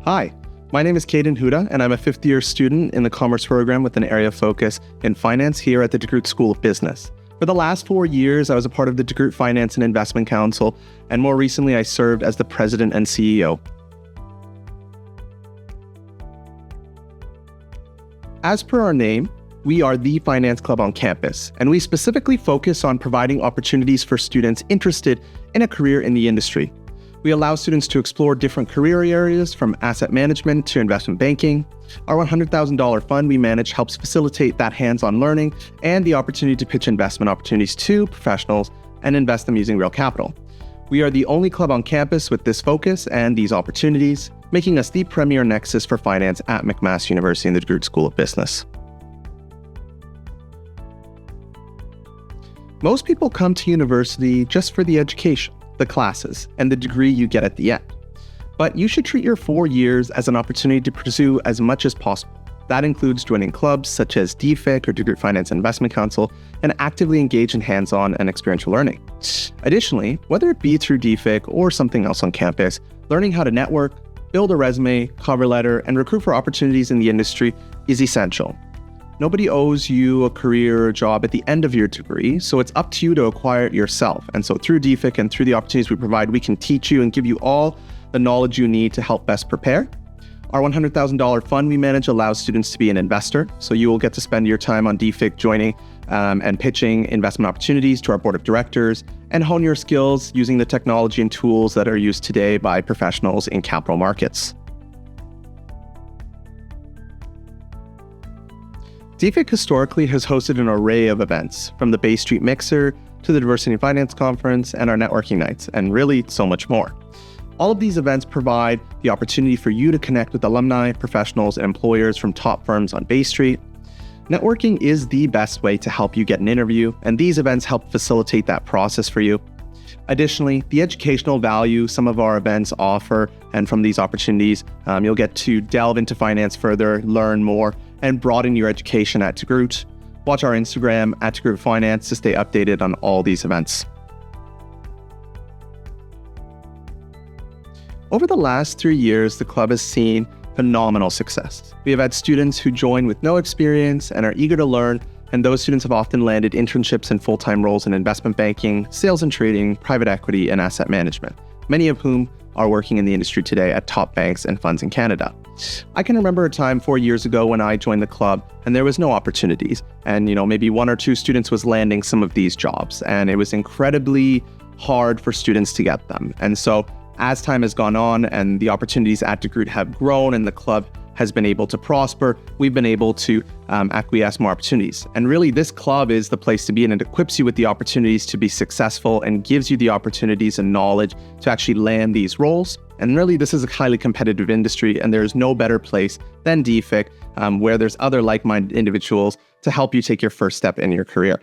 Hi, my name is Caden Huda, and I'm a fifth-year student in the Commerce program with an area of focus in finance here at the DeGroote School of Business. For the last 4 years, I was a part of the DeGroote Finance and Investment Council, and more recently, I served as the president and CEO. As per our name, we are the finance club on campus, and we specifically focus on providing opportunities for students interested in a career in the industry. We allow students to explore different career areas from asset management to investment banking. Our $100,000 fund we manage helps facilitate that hands-on learning and the opportunity to pitch investment opportunities to professionals and invest them using real capital. We are the only club on campus with this focus and these opportunities, making us the premier nexus for finance at McMass University and the DeGroote School of Business. Most people come to university just for the education, the classes, and the degree you get at the end. But you should treat your 4 years as an opportunity to pursue as much as possible. That includes joining clubs such as DFIC or DeGroote Finance Investment Council and actively engage in hands-on and experiential learning. Additionally, whether it be through DFIC or something else on campus, learning how to network, build a resume, cover letter, and recruit for opportunities in the industry is essential. Nobody owes you a career or job at the end of your degree, so it's up to you to acquire it yourself. And so through DFIC and through the opportunities we provide, we can teach you and give you all the knowledge you need to help best prepare. Our $100,000 fund we manage allows students to be an investor, so you will get to spend your time on DFIC joining and pitching investment opportunities to our board of directors and hone your skills using the technology and tools that are used today by professionals in capital markets. DFIC historically has hosted an array of events, from the Bay Street Mixer to the Diversity and Finance Conference and our networking nights, and really so much more. All of these events provide the opportunity for you to connect with alumni, professionals, and employers from top firms on Bay Street. Networking is the best way to help you get an interview, and these events help facilitate that process for you. Additionally, the educational value some of our events offer, and from these opportunities, you'll get to delve into finance further, learn more, and broaden your education at DeGroote. Watch our Instagram at DeGroote Finance to stay updated on all these events. Over the last 3 years, the club has seen phenomenal success. We have had students who join with no experience and are eager to learn, and those students have often landed internships and full-time roles in investment banking, sales and trading, private equity, and asset management, many of whom are working in the industry today at top banks and funds in Canada. I can remember a time 4 years ago when I joined the club and there was no opportunities, and maybe 1 or 2 students was landing some of these jobs, and it was incredibly hard for students to get them. And so as time has gone on and the opportunities at DeGroote have grown and the club has been able to prosper, we've been able to acquiesce more opportunities. And really, this club is the place to be, and it equips you with the opportunities to be successful and gives you the opportunities and knowledge to actually land these roles. And really, this is a highly competitive industry, and there's no better place than DFIC, where there's other like-minded individuals to help you take your first step in your career.